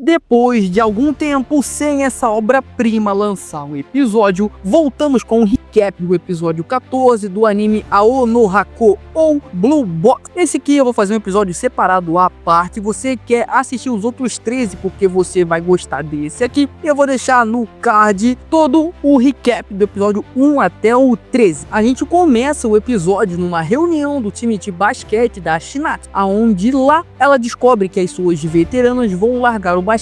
Depois de algum tempo sem essa obra-prima lançar um episódio, voltamos com um recap do episódio 14 do anime Ao no Hako ou Blue Box. Esse aqui eu vou fazer um episódio separado à parte. Você quer assistir os outros 13 porque você vai gostar desse aqui, eu vou deixar no card todo o recap do episódio 1 até o 13. A gente começa o episódio numa reunião do time de basquete da Shinatsu, aonde lá ela descobre que as suas veteranas vão largar o basquete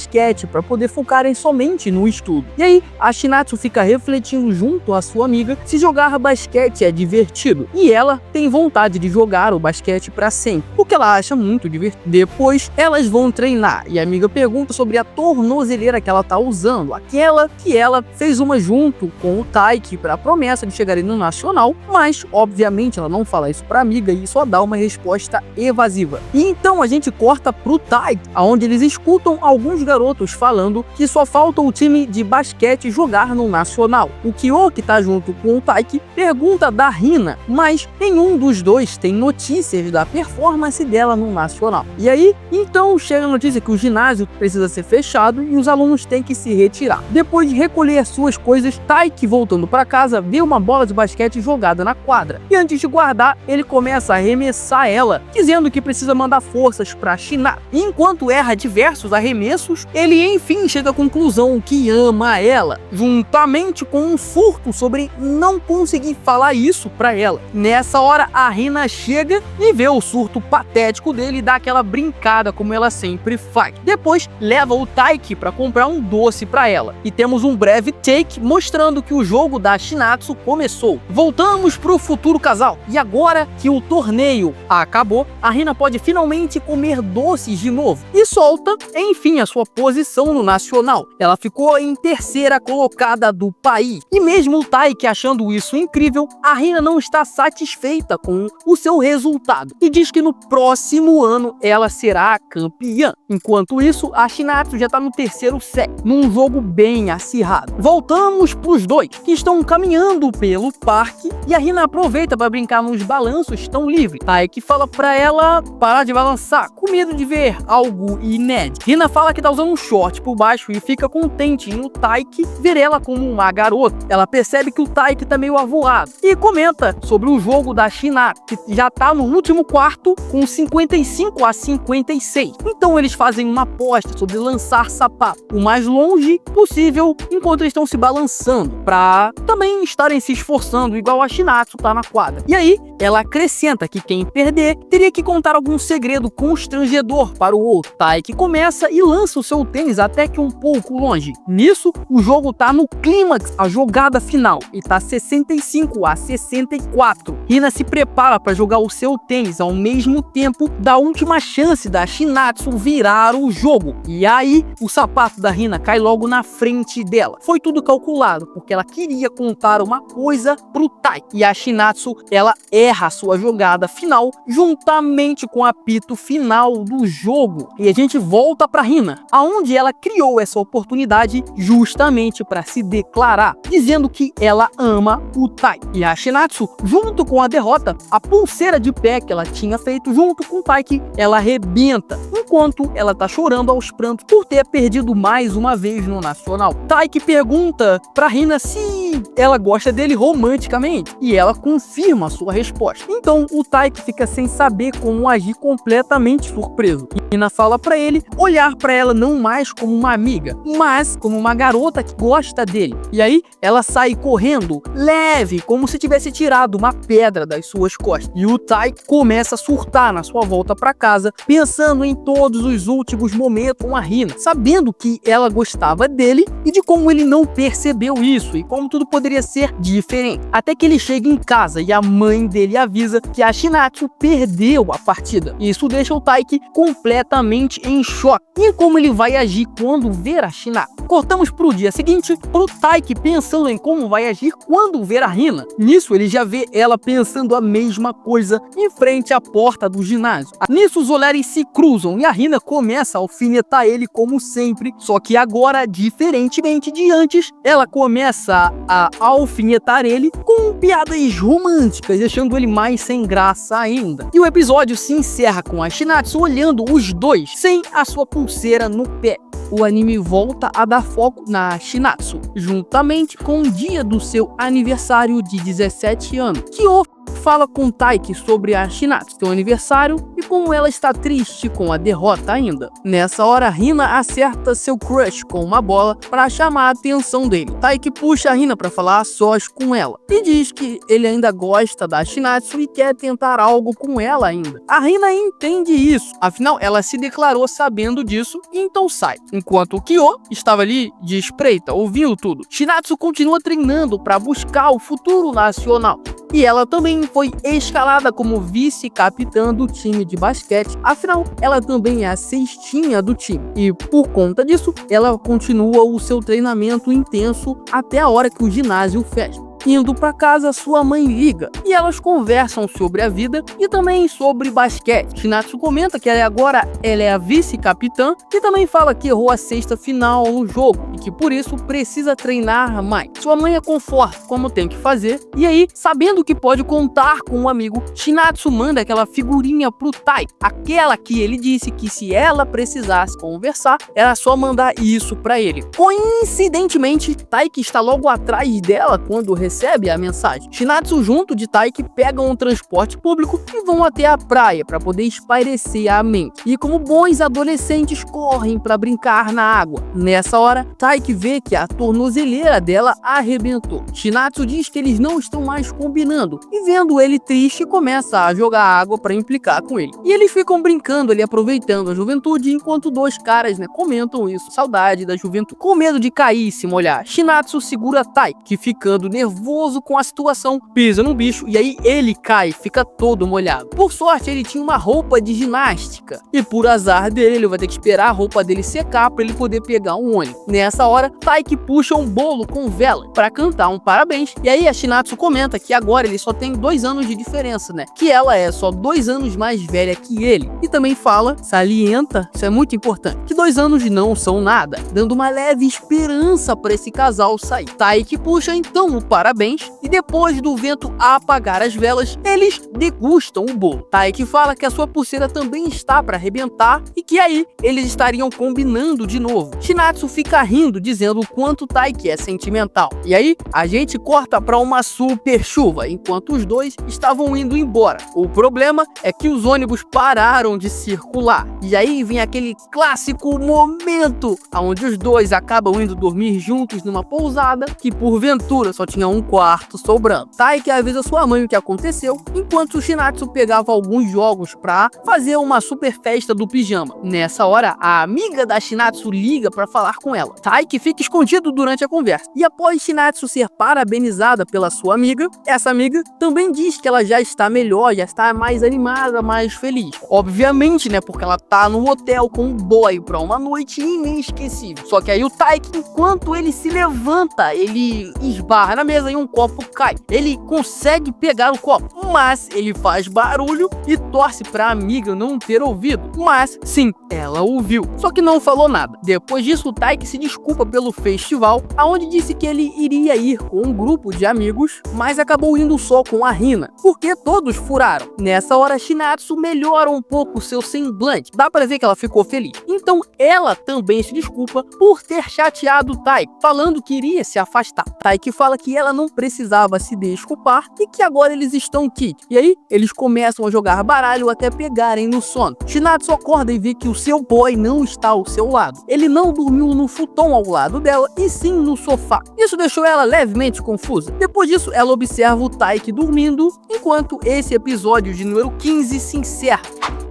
para poder focarem somente no estudo. E aí a Shinatsu fica refletindo junto à sua amiga se jogar basquete é divertido, e ela tem vontade de jogar o basquete para sempre, porque ela acha muito divertido. Depois elas vão treinar e a amiga pergunta sobre a tornozeleira que ela tá usando, aquela que ela fez uma junto com o Taiki para a promessa de chegarem no nacional, mas obviamente ela não fala isso para amiga e só dá uma resposta evasiva. E então a gente corta pro Taiki, aonde eles escutam alguns garotos falando que só falta o time de basquete jogar no nacional. O Kyo, que tá junto com o Taiki, pergunta da Hina, mas nenhum dos dois tem notícias da performance dela no nacional. E aí, então chega a notícia que o ginásio precisa ser fechado e os alunos têm que se retirar. Depois de recolher suas coisas, Taiki, voltando para casa, vê uma bola de basquete jogada na quadra. E antes de guardar, ele começa a arremessar ela, dizendo que precisa mandar forças para Shinatsu. E enquanto erra diversos arremessos, ele enfim chega à conclusão que ama ela, juntamente com um surto sobre não conseguir falar isso para ela. Nessa hora, a Hina chega e vê o surto patético dele e dá aquela brincada como ela sempre faz. Depois, leva o Taiki para comprar um doce para ela. E temos um breve take mostrando que o jogo da Shinatsu começou. Voltamos pro futuro casal. E agora que o torneio acabou, a Hina pode finalmente comer doces de novo. E solta, enfim, a sua posição no nacional. Ela ficou em terceira colocada do país. E mesmo o Taiki achando isso incrível, a Hina não está satisfeita com o seu resultado. E diz que no próximo ano ela será a campeã. Enquanto isso, a Shinatsu já está no terceiro set, num jogo bem acirrado. Voltamos pros dois, que estão caminhando pelo parque, e a Hina aproveita para brincar nos balanços estão livres. Taiki fala para ela parar de balançar, com medo de ver algo inédito. Hina fala que tá usando um short por baixo e fica contente em o Taiki ver ela como uma garota. Ela percebe que o Taiki tá meio avoado e comenta sobre o jogo da Shinatsu, que já tá no último quarto com 55-56. Então eles fazem uma aposta sobre lançar sapato o mais longe possível enquanto eles estão se balançando, para também estarem se esforçando igual a Shinatsu tá na quadra. E aí ela acrescenta que quem perder teria que contar algum segredo constrangedor para o outro. Taiki começa e lança o seu tênis até que um pouco longe. Nisso, o jogo tá no clímax, a jogada final, e tá 65-64. Hina se prepara para jogar o seu tênis ao mesmo tempo da última chance da Shinatsu virar o jogo. E aí, o sapato da Hina cai logo na frente dela. Foi tudo calculado, porque ela queria contar uma coisa pro Taiki. E a Shinatsu, ela erra a sua jogada final, juntamente com o apito final do jogo. E a gente volta pra Hina, aonde ela criou essa oportunidade justamente para se declarar, dizendo que ela ama o Taiki. E a Shinatsu, junto com a derrota, a pulseira de pé que ela tinha feito junto com o Taiki, ela arrebenta, enquanto ela tá chorando aos prantos por ter perdido mais uma vez no nacional. Taiki pergunta pra Hina se ela gosta dele romanticamente, e ela confirma a sua resposta. Então o Taiki fica sem saber como agir, completamente surpreso. E Hina fala pra ele olhar pra ela não mais como uma amiga, mas como uma garota que gosta dele. E aí ela sai correndo, leve, como se tivesse tirado uma pedra das suas costas. E o Taiki começa a surtar na sua volta pra casa, pensando em todos os últimos momentos com a Hina, sabendo que ela gostava dele e de como ele não percebeu isso e como tudo poderia ser diferente. Até que ele chega em casa e a mãe dele avisa que a Shinatsu perdeu a partida. Isso deixa o Taiki completamente em choque. E como ele vai agir quando ver a Shinatsu? Cortamos pro dia seguinte, pro Taiki pensando em como vai agir quando ver a Hina. Nisso ele já vê ela pensando a mesma coisa em frente à porta do ginásio. Nisso os olhares se cruzam e a Hina começa a alfinetar ele como sempre, só que agora, diferentemente de antes, ela começa a alfinetar ele com piadas românticas, deixando ele mais sem graça ainda. E o episódio se encerra com a Shinatsu olhando os dois sem a sua pulseira no pé. o anime volta a dar foco na Shinatsu, juntamente com o dia do seu aniversário de 17 anos. Kyo fala com Taiki sobre a Shinatsu, seu aniversário, e como ela está triste com a derrota ainda. Nessa hora, Hina acerta seu crush com uma bola para chamar a atenção dele. Taiki puxa a Hina para falar a sós com ela e diz que ele ainda gosta da Shinatsu e quer tentar algo com ela ainda. A Hina entende isso, afinal ela se declarou sabendo disso e então sai. Enquanto o Kyo estava ali de espreita, ouvindo tudo. Shinatsu continua treinando para buscar o futuro nacional. E ela também foi escalada como vice-capitã do time de basquete, afinal, ela também é a cestinha do time. E por conta disso, ela continua o seu treinamento intenso até a hora que o ginásio fecha. Indo para casa, sua mãe liga e elas conversam sobre a vida e também sobre basquete. Shinatsu comenta que agora ela é a vice-capitã e também fala que errou a cesta final no jogo e que por isso precisa treinar mais. Sua mãe a conforta como tem que fazer e aí, sabendo que pode contar com um amigo, Shinatsu manda aquela figurinha pro Tai, aquela que ele disse que se ela precisasse conversar, era só mandar isso para ele. Coincidentemente, Tai, que está logo atrás dela quando recebe a mensagem. Shinatsu junto de Taiki pegam um transporte público e vão até a praia para poder espairecer a mente. E como bons adolescentes correm para brincar na água. Nessa hora, Taiki vê que a tornozeleira dela arrebentou. Shinatsu diz que eles não estão mais combinando e vendo ele triste começa a jogar água para implicar com ele. E eles ficam brincando ali, aproveitando a juventude, enquanto dois caras comentam isso, saudade da juventude. Com medo de cair e se molhar, Shinatsu segura Taiki, que ficando nervoso com a situação, pisa no bicho e aí ele cai, fica todo molhado. Por sorte, ele tinha uma roupa de ginástica e por azar dele, ele vai ter que esperar a roupa dele secar para ele poder pegar um ônibus. Nessa hora, Taiki puxa um bolo com vela para cantar um parabéns e aí a Shinatsu comenta que agora ele só tem 2 anos de diferença, que ela é só 2 anos mais velha que ele. E também fala, salienta, isso é muito importante, que 2 anos não são nada, dando uma leve esperança para esse casal sair. Taiki puxa então o parabéns e depois do vento apagar as velas, eles degustam o bolo. Taiki fala que a sua pulseira também está para arrebentar e que aí eles estariam combinando de novo. Shinatsu fica rindo, dizendo o quanto Taiki é sentimental. E aí, a gente corta para uma super chuva, enquanto os dois estavam indo embora. O problema é que os ônibus pararam de circular. E aí vem aquele clássico momento onde os dois acabam indo dormir juntos numa pousada que porventura só tinha um quarto sobrando. Taiki avisa sua mãe o que aconteceu, enquanto o Shinatsu pegava alguns jogos pra fazer uma super festa do pijama. Nessa hora, a amiga da Shinatsu liga pra falar com ela. Taiki fica escondido durante a conversa. E após Shinatsu ser parabenizada pela sua amiga, essa amiga também diz que ela já está melhor, já está mais animada, mais feliz. Obviamente, porque ela tá no hotel com um boy pra uma noite inesquecível. Só que aí o Taiki, enquanto ele se levanta, ele esbarra na mesa e um copo cai. Ele consegue pegar o copo, mas ele faz barulho e torce pra amiga não ter ouvido. Mas sim, ela ouviu, só que não falou nada. Depois disso, o Taiki se desculpa pelo festival, aonde disse que ele iria ir com um grupo de amigos, mas acabou indo só com a Hina, porque todos furaram. Nessa hora, Shinatsu melhora um pouco seu semblante, dá pra ver que ela ficou feliz. Então ela também se desculpa por ter chateado o Taiki, falando que iria se afastar. Taiki fala que ela não precisava se desculpar e que agora eles estão kits. E aí, eles começam a jogar baralho até pegarem no sono. Shinatsu acorda e vê que o seu boy não está ao seu lado. Ele não dormiu no futon ao lado dela, e sim no sofá. Isso deixou ela levemente confusa. Depois disso, ela observa o Taiki dormindo, enquanto esse episódio de número 15 se encerra.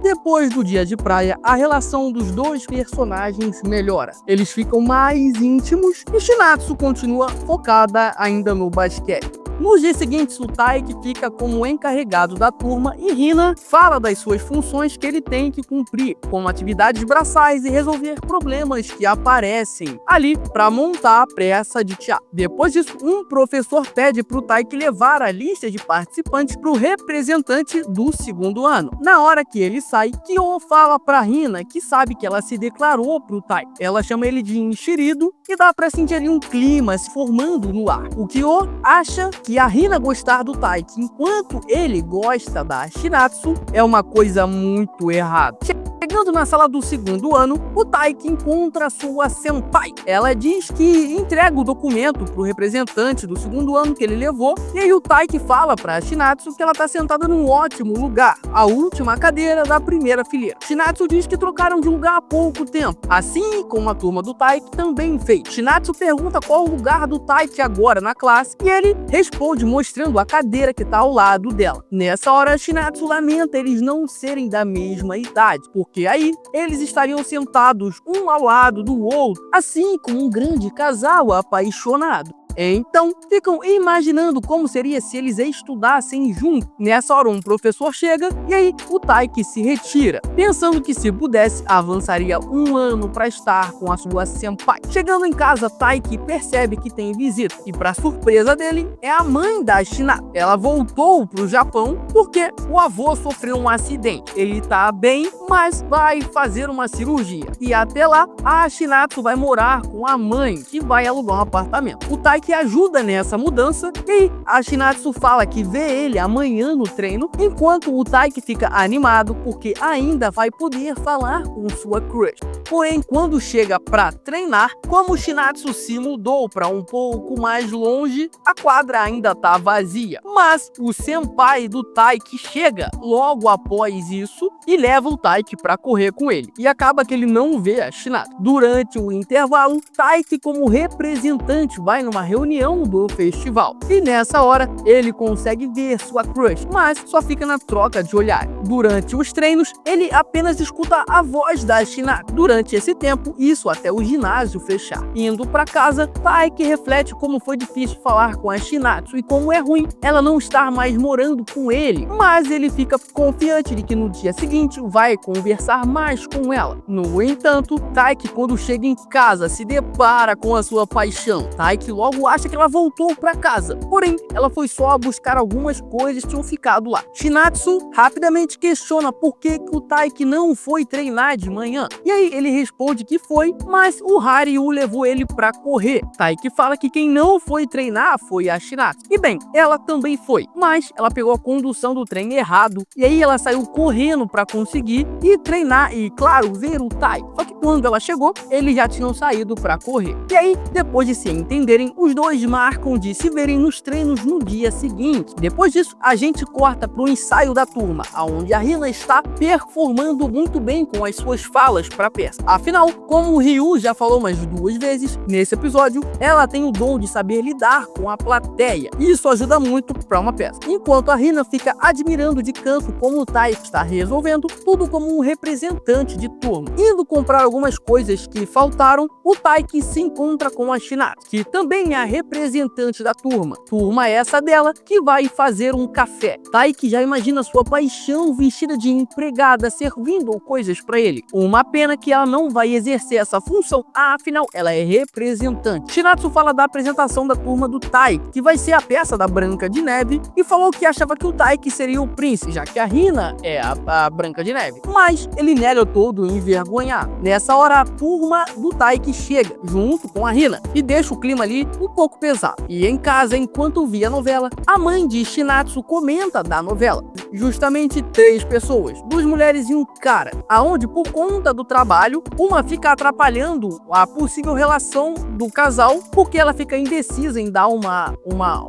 Depois do dia de praia, a relação dos dois personagens melhora. Eles ficam mais íntimos e Shinatsu continua focada ainda no basquete. Nos dias seguintes, o Taiki fica como encarregado da turma e Hina fala das suas funções que ele tem que cumprir, como atividades braçais e resolver problemas que aparecem ali para montar a peça de teatro. Depois disso, um professor pede para o Taiki levar a lista de participantes para o representante do 2º ano. Na hora que ele sai, Kyo fala para Hina que sabe que ela se declarou para o Taiki. Ela chama ele de enxerido e dá para sentir ali um clima se formando no ar. O Kyo acha que a Hina gostar do Taiki enquanto ele gosta da Shinatsu é uma coisa muito errada. Chegando na sala do segundo ano, o Taiki encontra sua senpai. Ela diz que entrega o documento pro representante do segundo ano que ele levou, e aí o Taiki fala pra Shinatsu que ela tá sentada num ótimo lugar, a última cadeira da primeira fileira. Shinatsu diz que trocaram de lugar há pouco tempo, assim como a turma do Taiki também fez. Shinatsu pergunta qual o lugar do Taiki agora na classe, e ele responde mostrando a cadeira que tá ao lado dela. Nessa hora, Shinatsu lamenta eles não serem da mesma idade, porque aí eles estariam sentados um ao lado do outro, assim como um grande casal apaixonado. Então, ficam imaginando como seria se eles estudassem juntos. Nessa hora, um professor chega e aí o Taiki se retira, pensando que se pudesse, avançaria um ano para estar com a sua senpai. Chegando em casa, Taiki percebe que tem visita e, para surpresa dele, é a mãe da Shinatsu. Ela voltou pro Japão porque o avô sofreu um acidente. Ele tá bem, mas vai fazer uma cirurgia. E até lá, a Shinatsu vai morar com a mãe, que vai alugar um apartamento. O Taiki que ajuda nessa mudança, e a Shinatsu fala que vê ele amanhã no treino, enquanto o Taiki fica animado porque ainda vai poder falar com sua crush. Porém, quando chega pra treinar, como o Shinatsu se mudou para um pouco mais longe, a quadra ainda tá vazia. Mas o senpai do Taiki chega logo após isso e leva o Taiki para correr com ele. E acaba que ele não vê a Shinatsu. Durante o intervalo, Taiki, como representante, vai numa reunião do festival. E nessa hora, ele consegue ver sua crush, mas só fica na troca de olhar. Durante os treinos, ele apenas escuta a voz da Shinatsu. Durante esse tempo, isso até o ginásio fechar. Indo para casa, Taiki reflete como foi difícil falar com a Shinatsu e como é ruim ela não estar mais morando com ele. Mas ele fica confiante de que no dia seguinte vai conversar mais com ela. No entanto, Taiki, quando chega em casa, se depara com a sua paixão. Taiki logo acha que ela voltou para casa, porém ela foi só buscar algumas coisas que tinham ficado lá. Shinatsu rapidamente questiona por que o Taiki não foi treinar de manhã, e aí ele responde que foi, mas o Haryu levou ele para correr. Taiki fala que quem não foi treinar foi a Shinatsu, e bem, ela também foi, mas ela pegou a condução do trem errado, e aí ela saiu correndo para conseguir ir treinar e, claro, ver o Taiki. Só que quando ela chegou, eles já tinham saído para correr. E aí, depois de se entenderem, os dois marcam de se verem nos treinos no dia seguinte. Depois disso, a gente corta pro ensaio da turma, onde a Hina está performando muito bem com as suas falas para a peça. Afinal, como o Ryu já falou mais 2 vezes nesse episódio, ela tem o dom de saber lidar com a plateia. E isso ajuda muito para uma peça. Enquanto a Hina fica admirando de canto como o Taiki está resolvendo tudo como um representante de turma. Indo comprar algumas coisas que faltaram, o Taiki se encontra com a Shinatsu, que também é a representante da turma. Turma essa dela que vai fazer um café. Taiki já imagina sua paixão vestida de empregada servindo coisas para ele. Uma pena que ela não vai exercer essa função, afinal ela é representante. Shinatsu fala da apresentação da turma do Taiki, que vai ser a peça da Branca de Neve, e falou que achava que o Taiki seria o príncipe, já que a Hina é a Branca de Neve. Mas ele nega todo envergonhado. Nessa hora, a turma do Taiki chega, junto com a Hina, e deixa o clima ali um pouco pesado. E em casa, enquanto via a novela, a mãe de Shinatsu comenta da novela. Justamente 3 pessoas, 2 mulheres e um cara, aonde por conta do trabalho, uma fica atrapalhando a possível relação do casal, porque ela fica indecisa em dar uma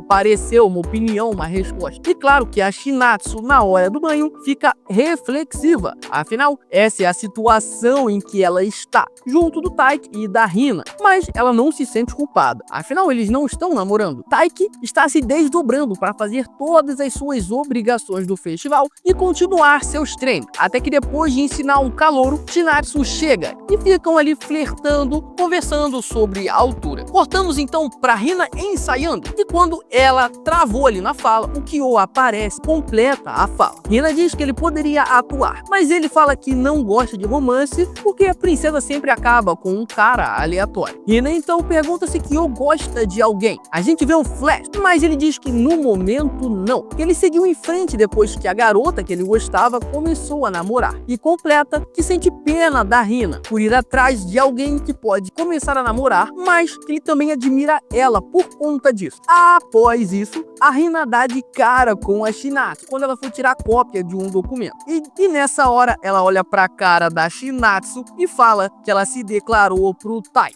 parecer, uma opinião, uma resposta. E claro que a Shinatsu, na hora do banho, fica reflexiva. Afinal, essa é a situação em que ela está, junto do Taiki e da Hina. Mas ela não se sente culpada. Afinal, eles não estão namorando. Taiki está se desdobrando para fazer todas as suas obrigações do festival e continuar seus treinos. Até que depois de ensinar um calouro, Shinatsu chega e ficam ali flertando, conversando sobre a altura. Cortamos então para Hina ensaiando, e quando ela travou ali na fala, o Kyo aparece, completa a fala. Hina diz que ele poderia atuar, mas ele fala que não gosta de romance porque a princesa sempre acaba com um cara aleatório. Hina então pergunta se Kyo gosta de alguém. A gente vê um flash, mas ele diz que no momento não. Ele seguiu em frente depois que a garota que ele gostava começou a namorar, e completa que sente pena da Hina por ir atrás de alguém que pode começar a namorar, mas que ele também admira ela por conta disso. Após isso, a Hina dá de cara com a Shinatsu quando ela for tirar cópia de um documento. E nessa hora, ela olha pra cara da Shinatsu e fala que ela se declarou pro Tai.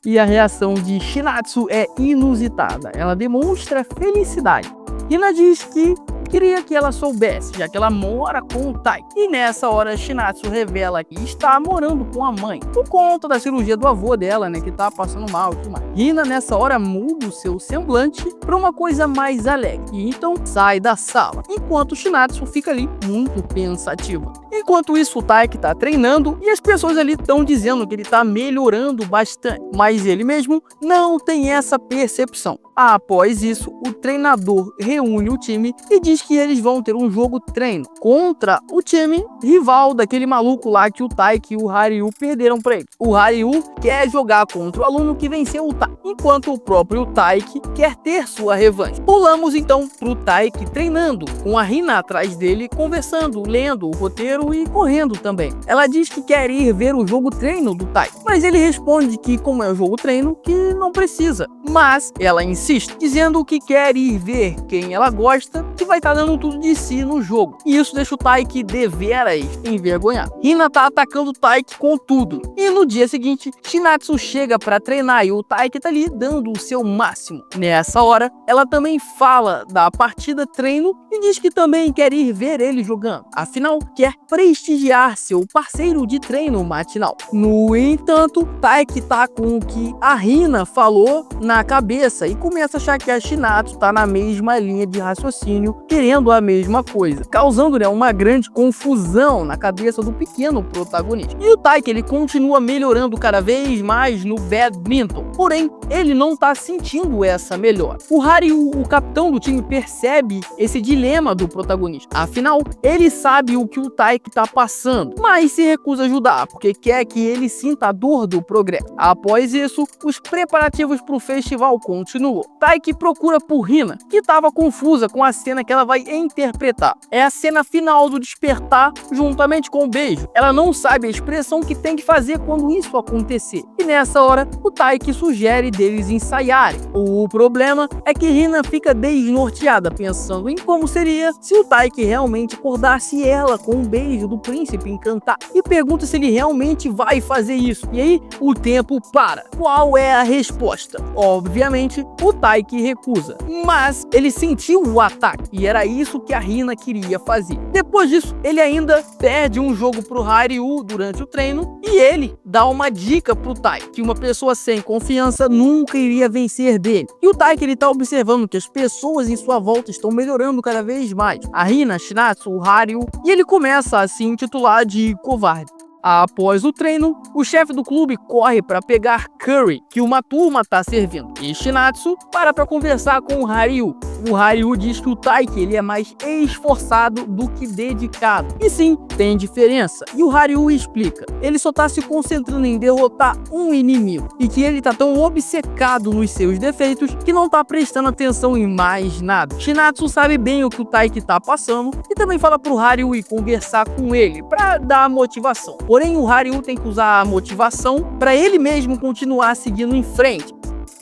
E a reação de Shinatsu é inusitada. Ela demonstra felicidade. Hina diz que queria que ela soubesse, já que ela mora com o Tai. E nessa hora, Shinatsu revela que está morando com a mãe, por conta da cirurgia do avô dela, né, que tá passando mal e tudo mais. Hina, nessa hora, muda o seu semblante para uma coisa mais alegre, e então sai da sala, enquanto Shinatsu fica ali muito pensativa. Enquanto isso, o Tai que tá treinando, e as pessoas ali estão dizendo que ele tá melhorando bastante, mas ele mesmo não tem essa percepção. Após isso, o treinador reúne o time e diz que eles vão ter um jogo treino contra o time rival daquele maluco lá que o Taiki e o Haryu perderam pra ele. O Haryu quer jogar contra o aluno que venceu o Tai, enquanto o próprio Taiki quer ter sua revanche. Pulamos então pro Taiki treinando, com a Hina atrás dele, conversando, lendo o roteiro e correndo também. Ela diz que quer ir ver o jogo treino do Tai, mas ele responde que como é o jogo treino, que não precisa. Mas ela insiste, dizendo que quer ir ver quem ela gosta, que vai estar dando tudo de si no jogo. E isso deixa o Taiki deveras envergonhado. Hina tá atacando o Taiki com tudo. E no dia seguinte, Shinatsu chega para treinar e o Taiki tá ali dando o seu máximo. Nessa hora, ela também fala da partida treino e diz que também quer ir ver ele jogando. Afinal, quer prestigiar seu parceiro de treino matinal. No entanto, Taiki tá com o que a Hina falou na cabeça e começa a achar que a Shinatsu tá na mesma linha de raciocínio, querendo a mesma coisa, causando, né, uma grande confusão na cabeça do pequeno protagonista. E o Taiki, ele continua melhorando cada vez mais no badminton, porém, ele não tá sentindo essa melhora. O Haryu, o capitão do time, percebe esse dilema do protagonista. Afinal, ele sabe o que o Taiki tá passando, mas se recusa a ajudar, porque quer que ele sinta a dor do progresso. Após isso, os preparativos pro festival continuam. Taiki procura por Hina, que estava confusa com a cena que ela vai interpretar. É a cena final do despertar, juntamente com o beijo. Ela não sabe a expressão que tem que fazer quando isso acontecer. E nessa hora, o Taiki sugere deles ensaiarem. O problema é que Hina fica desnorteada, pensando em como seria se o Taiki realmente acordasse ela com um beijo do príncipe encantado. E pergunta se ele realmente vai fazer isso. E aí, o tempo para. Qual é a resposta? Obviamente, o Taiki recusa. Mas ele sentiu o ataque e era isso que a Hina queria fazer. Depois disso, ele ainda perde um jogo pro Haryu durante o treino e ele dá uma dica pro Tai, que uma pessoa sem confiança nunca iria vencer dele. E o Tai, que ele tá observando que as pessoas em sua volta estão melhorando cada vez mais. A Hina, a Shinatsu, o Haryu, e ele começa a se intitular de covarde. Após o treino, o chefe do clube corre para pegar curry, que uma turma tá servindo, e Shinatsu para conversar com o Haryu. O Haryu diz que o Taiki, ele é mais esforçado do que dedicado. E sim, tem diferença. E o Haryu explica, ele só tá se concentrando em derrotar um inimigo, e que ele tá tão obcecado nos seus defeitos que não tá prestando atenção em mais nada. Shinatsu sabe bem o que o Taiki tá passando e também fala pro Haryu ir conversar com ele para dar motivação. Porém, o Haryu tem que usar a motivação para ele mesmo continuar seguindo em frente.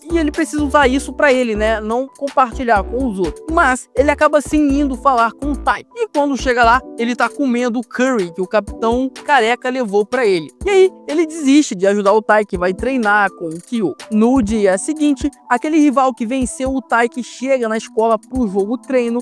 E ele precisa usar isso para ele, né? Não compartilhar com os outros. Mas ele acaba sim indo falar com o Tai. E quando chega lá, ele tá comendo o curry que o capitão careca levou para ele. E aí, ele desiste de ajudar o Tai, que vai treinar com o Kyo. No dia seguinte, aquele rival que venceu o Tai, que chega na escola pro jogo treino.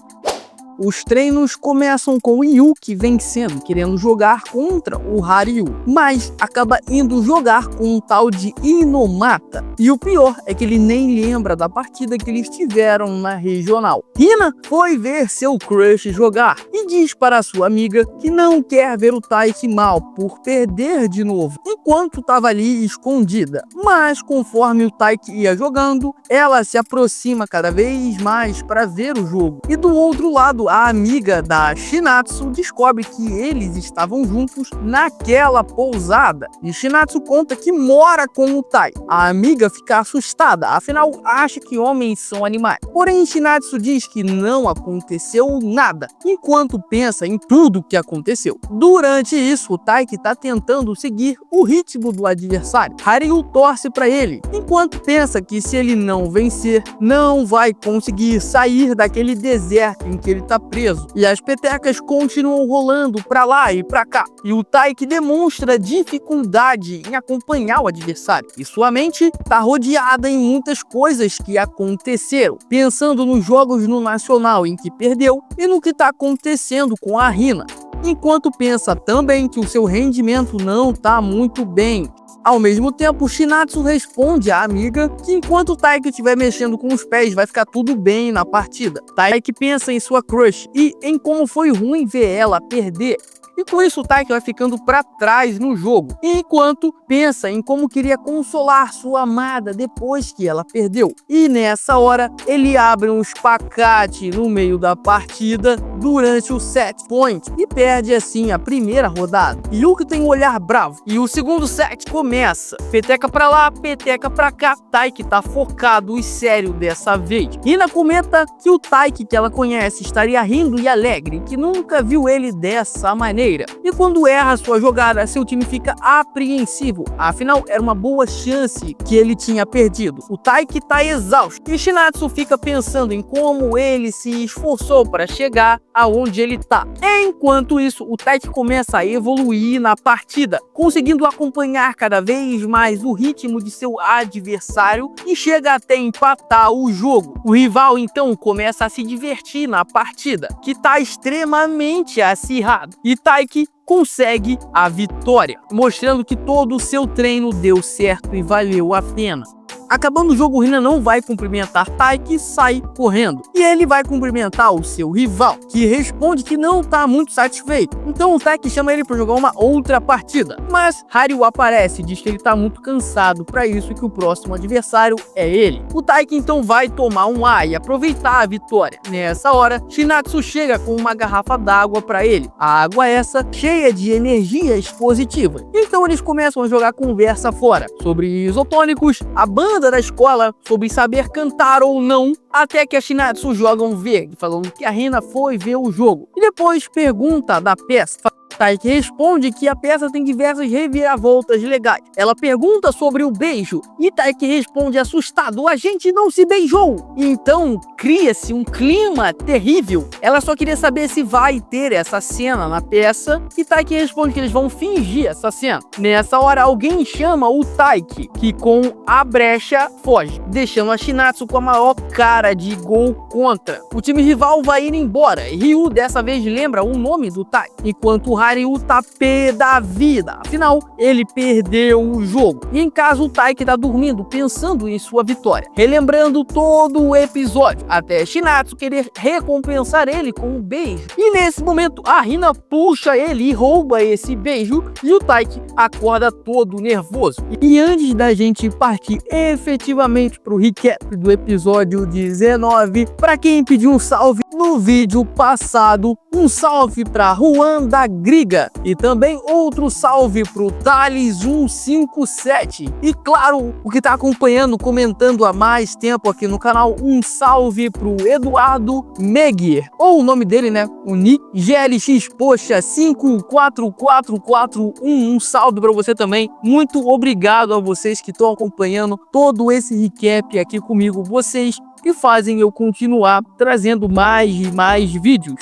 Os treinos começam com o Yuki vencendo, querendo jogar contra o Haryu, mas acaba indo jogar com um tal de Inomata. E o pior é que ele nem lembra da partida que eles tiveram na regional. Hina foi ver seu crush jogar e diz para sua amiga que não quer ver o Taiki mal por perder de novo, enquanto estava ali escondida. Mas conforme o Taiki ia jogando, ela se aproxima cada vez mais para ver o jogo. E do outro lado, a amiga da Shinatsu descobre que eles estavam juntos naquela pousada. E Shinatsu conta que mora com o Tai. A amiga fica assustada, afinal acha que homens são animais. Porém, Shinatsu diz que não aconteceu nada, enquanto pensa em tudo que aconteceu. Durante isso, o Taiki tá tentando seguir o ritmo do adversário. Haryu torce para ele, enquanto pensa que se ele não vencer, não vai conseguir sair daquele deserto em que ele tá preso. E as petecas continuam rolando para lá e para cá. E o Taiki demonstra dificuldade em acompanhar o adversário. E sua mente tá rodeada em muitas coisas que aconteceram, pensando nos jogos no Nacional em que perdeu e no que tá acontecendo com a Hina. Enquanto pensa também que o seu rendimento não tá muito bem. Ao mesmo tempo, Shinatsu responde à amiga que enquanto o Taiki estiver mexendo com os pés, vai ficar tudo bem na partida. Taiki pensa em sua crush e em como foi ruim ver ela perder. E com isso o Taiki vai ficando para trás no jogo, enquanto pensa em como queria consolar sua amada depois que ela perdeu. E nessa hora, ele abre um espacate no meio da partida durante o set point e perde assim a primeira rodada. Yuki tem um olhar bravo e o segundo set começa. Peteca pra lá, peteca pra cá. Taiki tá focado e sério dessa vez. Hina comenta que o Taiki que ela conhece estaria rindo e alegre, que nunca viu ele dessa maneira. E quando erra sua jogada, seu time fica apreensivo. Afinal, era uma boa chance que ele tinha perdido. O Taiki tá exausto e Shinatsu fica pensando em como ele se esforçou para chegar aonde ele tá. Enquanto isso, o Taiki começa a evoluir na partida, conseguindo acompanhar cada vez mais o ritmo de seu adversário e chega até empatar o jogo. O rival então começa a se divertir na partida, que tá extremamente acirrado. E Taiki consegue a vitória, mostrando que todo o seu treino deu certo e valeu a pena. Acabando o jogo, Hina não vai cumprimentar Taiki e sai correndo. E ele vai cumprimentar o seu rival, que responde que não tá muito satisfeito. Então o Taiki chama ele para jogar uma outra partida. Mas Haryu aparece e diz que ele tá muito cansado para isso e que o próximo adversário é ele. O Taiki então vai tomar um ar e aproveitar a vitória. Nessa hora, Shinatsu chega com uma garrafa d'água para ele. A água essa cheia de energias positivas. Então eles começam a jogar conversa fora sobre isotônicos, a banda da escola, sobre saber cantar ou não, até que a Shinatsu joga um verde, falando que a Hina foi ver o jogo. E depois pergunta da peça. Taiki responde que a peça tem diversas reviravoltas legais. Ela pergunta sobre o beijo e Taiki responde assustado: a gente não se beijou. Então cria-se um clima terrível. Ela só queria saber se vai ter essa cena na peça e Taiki responde que eles vão fingir essa cena. Nessa hora alguém chama o Taiki, que com a brecha foge, deixando a Shinatsu com a maior cara de gol contra. O time rival vai ir embora e Ryu dessa vez lembra o nome do Taiki, enquanto o Haryu tá pé da vida. Afinal, ele perdeu o jogo. E em casa, o Taiki tá dormindo, pensando em sua vitória, relembrando todo o episódio, até Shinatsu querer recompensar ele com um beijo. E nesse momento, a Hina puxa ele e rouba esse beijo, e o Taiki acorda todo nervoso. E antes da gente partir efetivamente pro recap do episódio 19, para quem pediu um salve no vídeo passado, um salve para Juan da Griga e também outro salve pro Thales 157. E claro, o que tá acompanhando, comentando há mais tempo aqui no canal, um salve pro Eduardo Meguier, ou o nome dele, né, o Nick GLX, poxa, 54441, um salve para você também. Muito obrigado a vocês que estão acompanhando todo esse recap aqui comigo, vocês que fazem eu continuar trazendo mais e mais vídeos.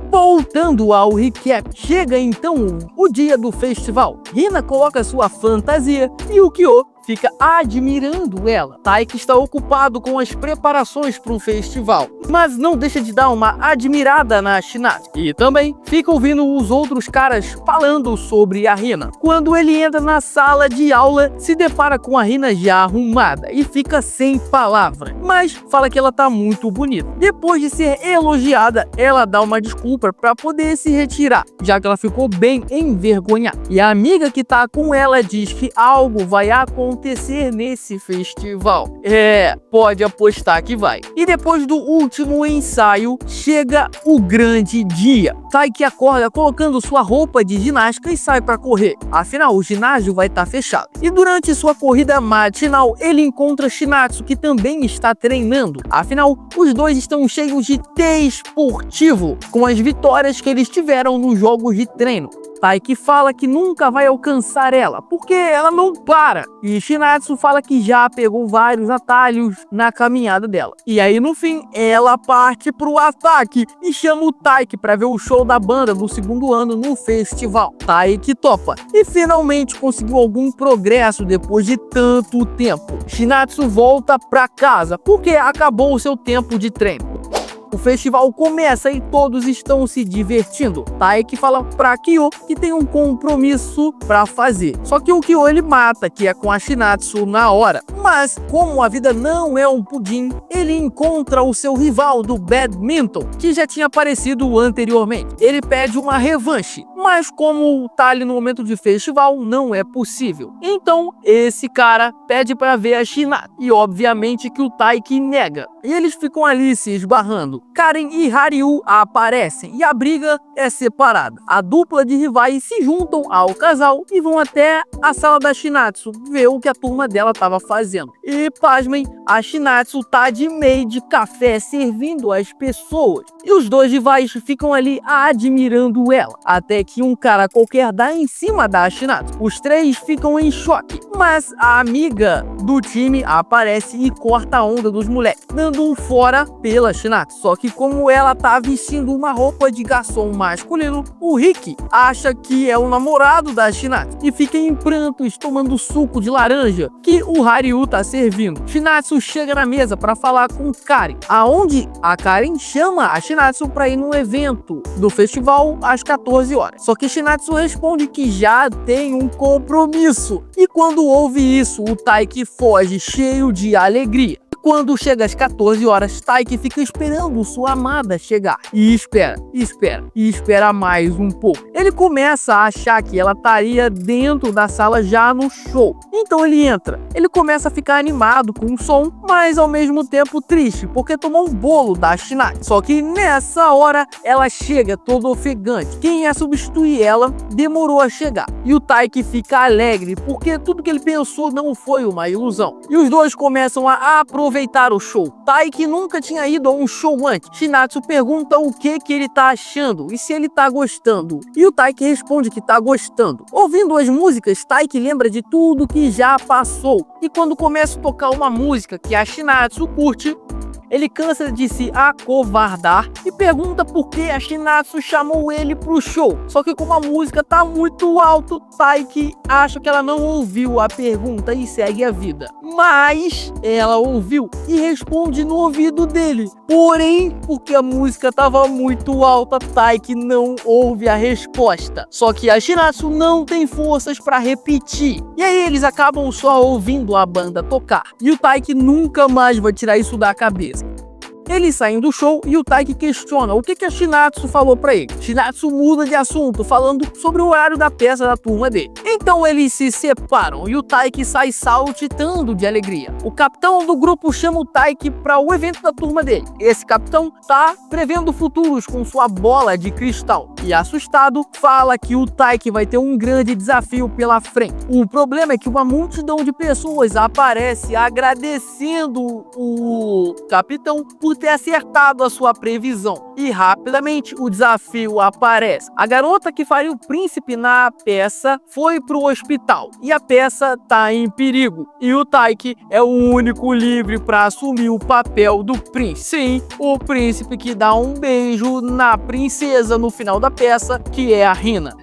Voltando ao recap, chega então o dia do festival. Hina coloca sua fantasia e o Kyo fica admirando ela. Taiki está ocupado com as preparações para o festival, mas não deixa de dar uma admirada na Shinatsu. E também fica ouvindo os outros caras falando sobre a Hina. Quando ele entra na sala de aula, se depara com a Hina já arrumada e fica sem palavra, mas fala que ela tá muito bonita. Depois de ser elogiada, ela dá uma desculpa para poder se retirar, já que ela ficou bem envergonhada. E a amiga que tá com ela diz que algo vai acontecer acontecer nesse festival. Pode apostar que vai. E depois do último ensaio, chega o grande dia. Taiki acorda colocando sua roupa de ginástica e sai para correr. Afinal, o ginásio vai estar fechado. E durante sua corrida matinal, ele encontra Shinatsu, que também está treinando. Afinal, os dois estão cheios de desportivo, com as vitórias que eles tiveram nos jogos de treino. Taiki fala que nunca vai alcançar ela, porque ela não para. E Shinatsu fala que já pegou vários atalhos na caminhada dela. E aí, no fim, ela parte pro ataque e chama o Taiki para ver o show da banda do segundo ano no festival. Taiki topa e finalmente conseguiu algum progresso depois de tanto tempo. Shinatsu volta pra casa porque acabou o seu tempo de treino. O festival começa e todos estão se divertindo. Taiki fala pra Kyo que tem um compromisso pra fazer. Só que o Kyo ele mata, que é com a Shinatsu na hora. Mas, como a vida não é um pudim, ele encontra o seu rival do badminton, que já tinha aparecido anteriormente. Ele pede uma revanche, mas como tá ali no momento de festival, não é possível. Então, esse cara pede pra ver a Shinatsu. E obviamente que o Taiki nega. E eles ficam ali se esbarrando. Karen e Haryu aparecem e a briga é separada. A dupla de rivais se juntam ao casal e vão até a sala da Shinatsu ver o que a turma dela estava fazendo. E pasmem, a Shinatsu tá de meio de café servindo as pessoas. E os dois rivais ficam ali admirando ela. Até que um cara qualquer dá em cima da Shinatsu. Os três ficam em choque. Mas a amiga do time aparece e corta a onda dos moleques, dando um fora pela Shinatsu. Só que como ela tá vestindo uma roupa de garçom masculino, o Rick acha que é o namorado da Shinatsu e fica em prantos tomando suco de laranja que o Haryu tá servindo. Shinatsu chega na mesa para falar com Karen, aonde a Karen chama a Shinatsu para ir no evento do festival às 14 horas. Só que Shinatsu responde que já tem um compromisso. E quando ouve isso, o Taiki foge cheio de alegria. Quando chega às 14 horas, Taiki fica esperando sua amada chegar. E espera mais um pouco. Ele começa a achar que ela estaria dentro da sala já no show. Então ele entra. Ele começa a ficar animado com o som, mas ao mesmo tempo triste, porque tomou um bolo da Shinatsu. Só que nessa hora, ela chega toda ofegante. Quem ia substituir ela demorou a chegar. E o Taiki fica alegre, porque tudo que ele pensou não foi uma ilusão. E os dois começam a aproveitar o show. Taiki nunca tinha ido a um show antes. Shinatsu pergunta o que ele tá achando e se ele tá gostando. E o Taiki responde que tá gostando. Ouvindo as músicas, Taiki lembra de tudo que já passou. E quando começa a tocar uma música que a Shinatsu curte, ele cansa de se acovardar e pergunta por que a Shinatsu chamou ele pro show. Só que como a música tá muito alto, Taiki acha que ela não ouviu a pergunta e segue a vida. Mas ela ouviu e responde no ouvido dele. Porém, porque a música tava muito alta, Taiki não ouve a resposta. Só que a Shinatsu não tem forças para repetir. E aí eles acabam só ouvindo a banda tocar. E o Taiki nunca mais vai tirar isso da cabeça. Eles saem do show e o Taiki questiona o que a Shinatsu falou pra ele. Shinatsu muda de assunto, falando sobre o horário da peça da turma dele. Então eles se separam e o Taiki sai saltitando de alegria. O capitão do grupo chama o Taiki para o evento da turma dele. Esse capitão tá prevendo futuros com sua bola de cristal. E assustado, fala que o Taiki vai ter um grande desafio pela frente. O problema é que uma multidão de pessoas aparece agradecendo o capitão por ter acertado a sua previsão. E rapidamente o desafio aparece. A garota que faria o príncipe na peça foi pro hospital e a peça tá em perigo. E o Taiki é o único livre para assumir o papel do príncipe. Sim, o príncipe que dá um beijo na princesa no final da peça, que é a Hina.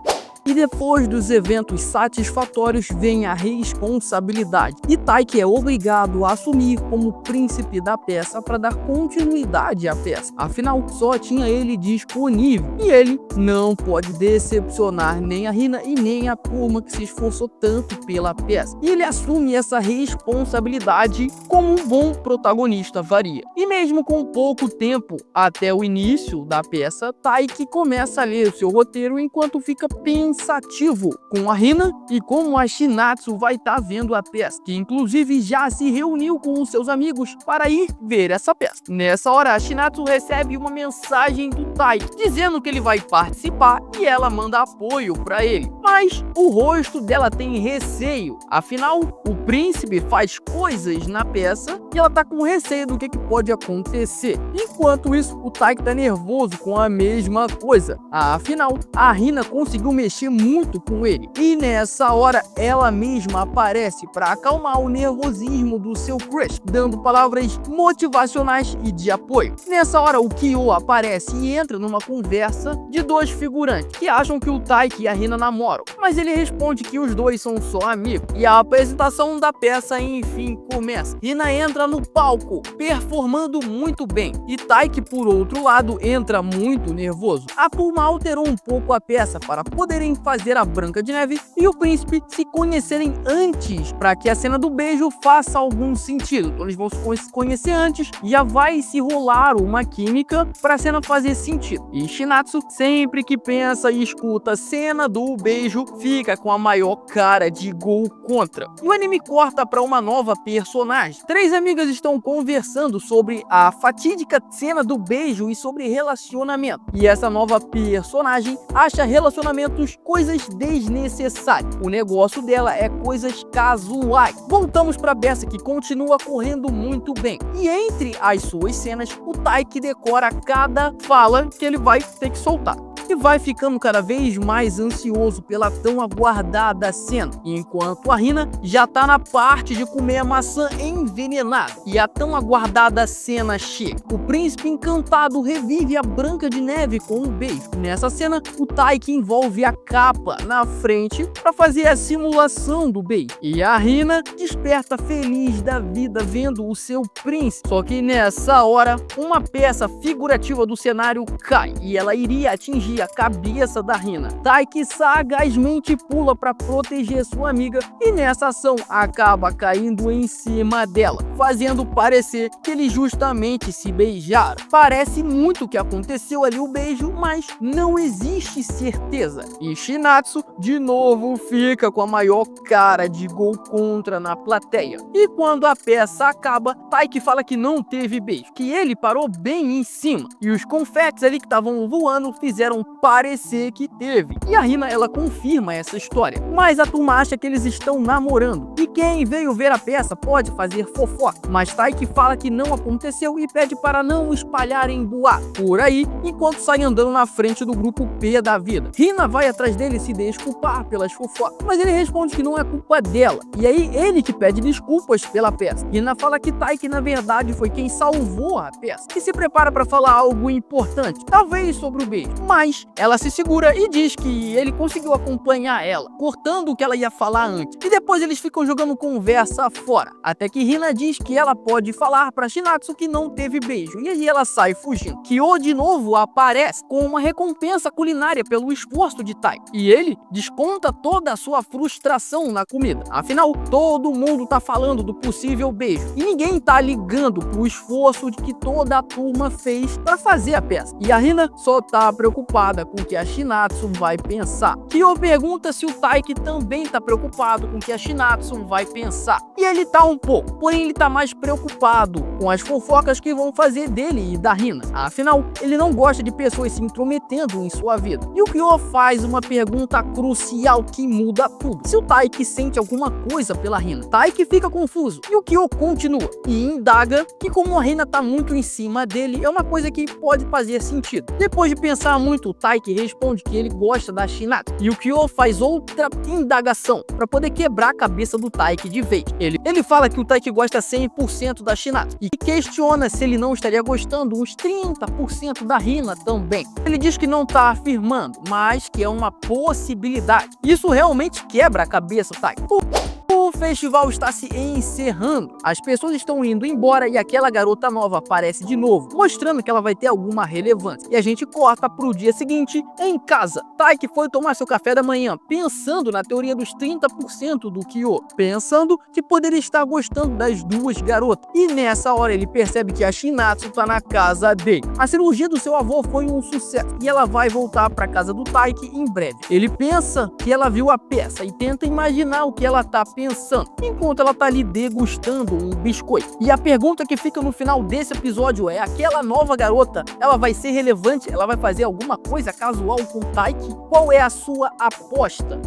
E depois dos eventos satisfatórios vem a responsabilidade. E Taiki é obrigado a assumir como príncipe da peça para dar continuidade à peça. Afinal, só tinha ele disponível. E ele não pode decepcionar nem a Hina e nem a turma que se esforçou tanto pela peça. E ele assume essa responsabilidade como um bom protagonista faria. E mesmo com pouco tempo até o início da peça, Taiki começa a ler o seu roteiro enquanto fica pensando pensativo com a Hina e como a Shinatsu vai estar vendo a peça, que inclusive já se reuniu com os seus amigos para ir ver essa peça. Nessa hora, a Shinatsu recebe uma mensagem do Taiki dizendo que ele vai participar e ela manda apoio para ele, mas o rosto dela tem receio, afinal o príncipe faz coisas na peça e ela tá com receio do que pode acontecer. Enquanto isso, o Taiki tá nervoso com a mesma coisa, afinal a Hina conseguiu mexer muito com ele e nessa hora ela mesma aparece para acalmar o nervosismo do seu crush, dando palavras motivacionais e de apoio. Nessa hora o Kyo aparece e entra numa conversa de dois figurantes que acham que o Taiki e a Hina namoram, mas ele responde que os dois são só amigos. E a apresentação da peça enfim começa. Hina entra no palco performando muito bem e Taiki, por outro lado, entra muito nervoso. A turma alterou um pouco a peça para poderem fazer a Branca de Neve e o príncipe se conhecerem antes, para que a cena do beijo faça algum sentido. Então eles vão se conhecer antes e já vai se rolar uma química para a cena fazer sentido. E Shinatsu, sempre que pensa e escuta a cena do beijo, fica com a maior cara de gol contra. E o anime corta para uma nova personagem. Três amigas estão conversando sobre a fatídica cena do beijo e sobre relacionamento. E essa nova personagem acha relacionamentos coisas desnecessárias. O negócio dela é coisas casuais. Voltamos para Bessa, que continua correndo muito bem. E entre as suas cenas, o Taiki decora cada fala que ele vai ter que soltar. E vai ficando cada vez mais ansioso pela tão aguardada cena, enquanto a Hina já tá na parte de comer a maçã envenenada. E a tão aguardada cena chega. O príncipe encantado revive a Branca de Neve com um beijo. Nessa cena, o Taiki envolve a capa na frente para fazer a simulação do beijo. E a Hina desperta feliz da vida vendo o seu príncipe. Só que nessa hora, uma peça figurativa do cenário cai e ela iria atingir a cabeça da Hina. Taiki sagazmente pula para proteger sua amiga e nessa ação acaba caindo em cima dela, fazendo parecer que eles justamente se beijaram. Parece muito que aconteceu ali o beijo, mas não existe certeza. E Shinatsu de novo fica com a maior cara de gol contra na plateia. E quando a peça acaba, Taiki fala que não teve beijo, que ele parou bem em cima e os confetes ali que estavam voando fizeram parecer que teve. E a Hina, ela confirma essa história, mas a turma acha que eles estão namorando e quem veio ver a peça pode fazer fofoca, mas Taiki fala que não aconteceu e pede para não espalharem boato por aí enquanto sai andando na frente do grupo P da vida. Hina vai atrás dele se desculpar pelas fofocas, mas ele responde que não é culpa dela e aí ele que pede desculpas pela peça. Hina fala que Taiki na verdade foi quem salvou a peça e se prepara para falar algo importante, talvez sobre o beijo, mas ela se segura e diz que ele conseguiu acompanhar ela, cortando o que ela ia falar antes. E depois eles ficam jogando conversa fora, até que Hina diz que ela pode falar para Shinatsu que não teve beijo. E aí ela sai fugindo. Kyo de novo aparece com uma recompensa culinária pelo esforço de Tai. E ele desconta toda a sua frustração na comida. Afinal, todo mundo tá falando do possível beijo. E ninguém tá ligando pro esforço de que toda a turma fez para fazer a peça. E a Hina só tá preocupada com o que a Shinatsu vai pensar. Kyo pergunta se o Taiki também tá preocupado com o que a Shinatsu vai pensar. E ele tá um pouco, porém ele tá mais preocupado com as fofocas que vão fazer dele e da Hina. Afinal, ele não gosta de pessoas se intrometendo em sua vida. E o Kyo faz uma pergunta crucial que muda tudo. Se o Taiki sente alguma coisa pela Hina, Taiki fica confuso. E o Kyo continua e indaga que como a Hina tá muito em cima dele, é uma coisa que pode fazer sentido. Depois de pensar muito, o Taiki responde que ele gosta da Shinatsu. E o Kyo faz outra indagação para poder quebrar a cabeça do Taiki de vez. Ele fala que o Taiki gosta 100% da Shinatsu e questiona se ele não estaria gostando uns 30% da Hina também. Ele diz que não tá afirmando, mas que é uma possibilidade. Isso realmente quebra a cabeça do Taiki. Por festival está se encerrando, as pessoas estão indo embora e aquela garota nova aparece de novo, mostrando que ela vai ter alguma relevância. E a gente corta pro dia seguinte, em casa. Taiki foi tomar seu café da manhã, pensando na teoria dos 30% do Kyo, pensando que poderia estar gostando das duas garotas. E nessa hora ele percebe que a Shinatsu tá na casa dele. A cirurgia do seu avô foi um sucesso e ela vai voltar para casa do Taiki em breve. Ele pensa que ela viu a peça e tenta imaginar o que ela tá pensando, enquanto ela tá ali degustando um biscoito. E a pergunta que fica no final desse episódio é: aquela nova garota, ela vai ser relevante? Ela vai fazer alguma coisa casual com o Taiki? Qual é a sua aposta?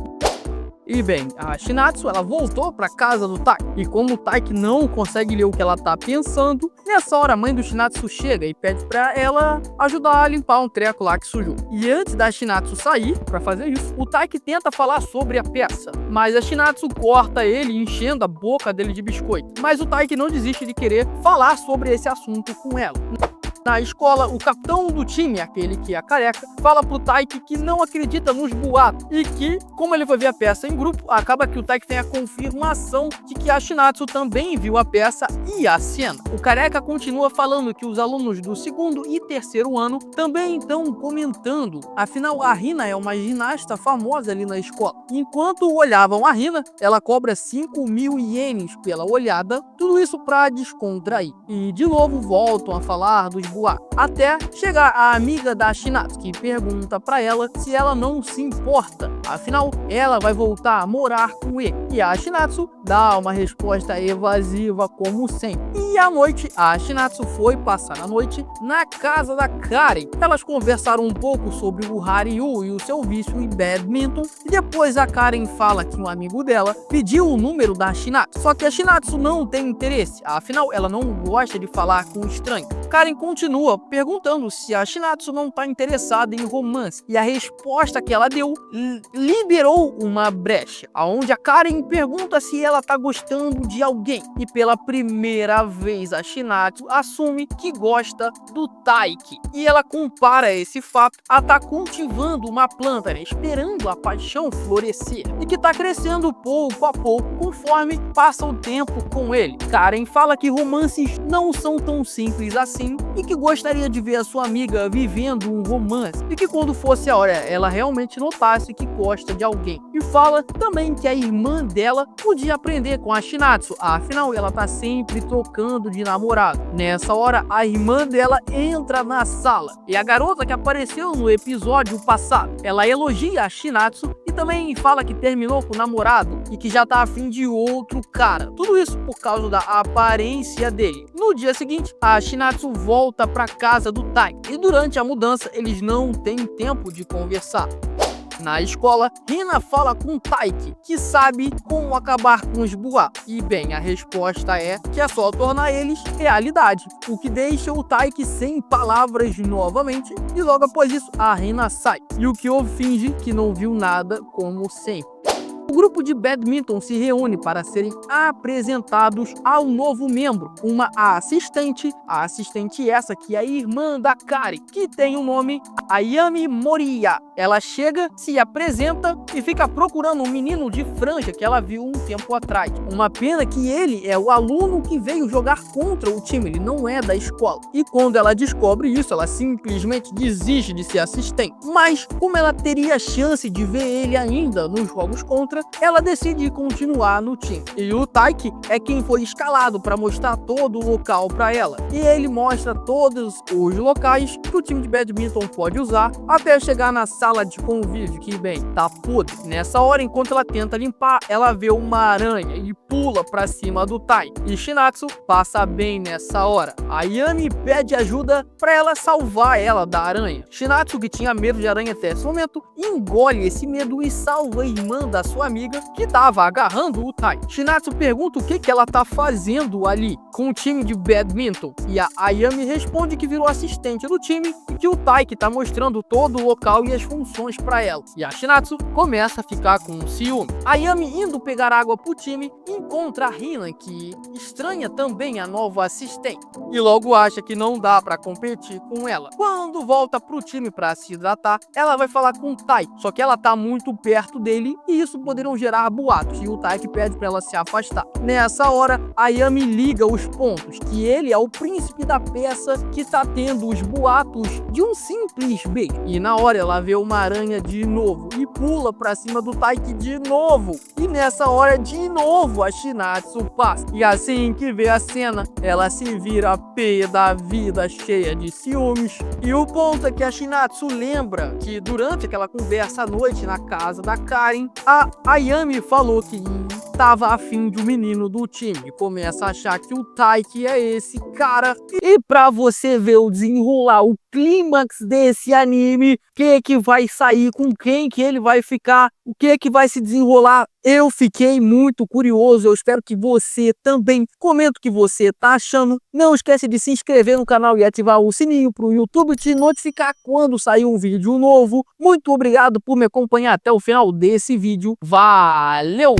E bem, a Shinatsu, ela voltou para casa do Taiki, e como o Taiki não consegue ler o que ela tá pensando, nessa hora a mãe do Shinatsu chega e pede para ela ajudar a limpar um treco lá que sujou. E antes da Shinatsu sair para fazer isso, o Taiki tenta falar sobre a peça, mas a Shinatsu corta ele, enchendo a boca dele de biscoito. Mas o Taiki não desiste de querer falar sobre esse assunto com ela. Na escola, o capitão do time, aquele que é careca, fala pro Taiki que não acredita nos boatos e que, como ele foi ver a peça em grupo, acaba que o Taiki tem a confirmação de que a Shinatsu também viu a peça e a cena. O careca continua falando que os alunos do segundo e terceiro ano também estão comentando, afinal a Hina é uma ginasta famosa ali na escola. Enquanto olhavam a Hina, ela cobra 5.000 ienes pela olhada, tudo isso pra descontrair. E de novo voltam a falar dos até chegar a amiga da Shinatsu, que pergunta pra ela se ela não se importa, afinal ela vai voltar a morar com ele. E a Shinatsu dá uma resposta evasiva como sempre. E à noite, a Shinatsu foi passar a noite na casa da Karen. Elas conversaram um pouco sobre o Haryu e o seu vício em badminton, e depois a Karen fala que um amigo dela pediu o número da Shinatsu, só que a Shinatsu não tem interesse, afinal ela não gosta de falar com estranhos. Karen continua perguntando se a Shinatsu não está interessada em romance, e a resposta que ela deu liberou uma brecha, onde a Karen pergunta se ela está gostando de alguém, e pela primeira vez a Shinatsu assume que gosta do Taiki, e ela compara esse fato a estar cultivando uma planta, né, esperando a paixão florescer, e que está crescendo pouco a pouco conforme passa o tempo com ele. Karen fala que romances não são tão simples assim, e que gostaria de ver a sua amiga vivendo um romance, e que quando fosse a hora ela realmente notasse que gosta de alguém. E fala também que a irmã dela podia aprender com a Shinatsu, afinal ela tá sempre trocando de namorado. Nessa hora a irmã dela entra na sala, e a garota que apareceu no episódio passado, ela elogia a Shinatsu e também fala que terminou com o namorado e que já tá afim de outro cara. Tudo isso por causa da aparência dele. No dia seguinte, a Shinatsu volta para casa do Taiki, e durante a mudança eles não têm tempo de conversar. Na escola, Hina fala com Taiki, que sabe como acabar com os boatos. E bem, a resposta é que é só tornar eles realidade, o que deixa o Taiki sem palavras novamente, e logo após isso a Hina sai, e o Kyo finge que não viu nada como sempre. O grupo de badminton se reúne para serem apresentados ao novo membro, uma assistente, a assistente essa que é a irmã da Kari, que tem o nome Ayami Moriya. Ela chega, se apresenta e fica procurando um menino de franja que ela viu um tempo atrás. Uma pena que ele é o aluno que veio jogar contra o time, ele não é da escola. E quando ela descobre isso, ela simplesmente desiste de ser assistente. Mas, como ela teria chance de ver ele ainda nos jogos contra, ela decide continuar no time. E o Taiki é quem foi escalado para mostrar todo o local para ela. E ele mostra todos os locais que o time de badminton pode usar até chegar na sala de convívio, que bem, tá podre. Nessa hora, enquanto ela tenta limpar, ela vê uma aranha e pula pra cima do Tai. E Shinatsu passa bem nessa hora. A Yami pede ajuda pra ela salvar ela da aranha. Shinatsu, que tinha medo de aranha até esse momento, engole esse medo e salva a irmã da sua amiga, que tava agarrando o Tai. Shinatsu pergunta o que ela tá fazendo ali com o time de badminton, e a Ayami responde que virou assistente do time e que o Tai que tá mostrando todo o local e as funções pra ela. E a Shinatsu começa a ficar com ciúme. A Ayami, indo pegar água pro time, encontra a Hina, que estranha também a nova assistente, e logo acha que não dá pra competir com ela. Quando volta pro time pra se hidratar, ela vai falar com o Tai, só que ela tá muito perto dele e isso poderia poderiam gerar boatos, e o Taiki pede pra ela se afastar. Nessa hora, a Yami liga os pontos, que ele é o príncipe da peça que tá tendo os boatos de um simples beijo. E na hora ela vê uma aranha de novo e pula pra cima do Taiki de novo. E nessa hora, de novo, a Shinatsu passa. E assim que vê a cena, ela se vira pé da vida, cheia de ciúmes. E o ponto é que a Shinatsu lembra que durante aquela conversa à noite na casa da Karen, a Yami falou que tava afim de um menino do time. Começa a achar que o Taiki é esse cara. E pra você ver o desenrolar, o clímax desse anime, que vai sair, com quem que ele vai ficar, o que vai se desenrolar, eu fiquei muito curioso. Eu espero que você também. Comenta o que você tá achando. Não esquece de se inscrever no canal e ativar o sininho pro YouTube te notificar quando sair um vídeo novo. Muito obrigado por me acompanhar até o final desse vídeo. Valeu!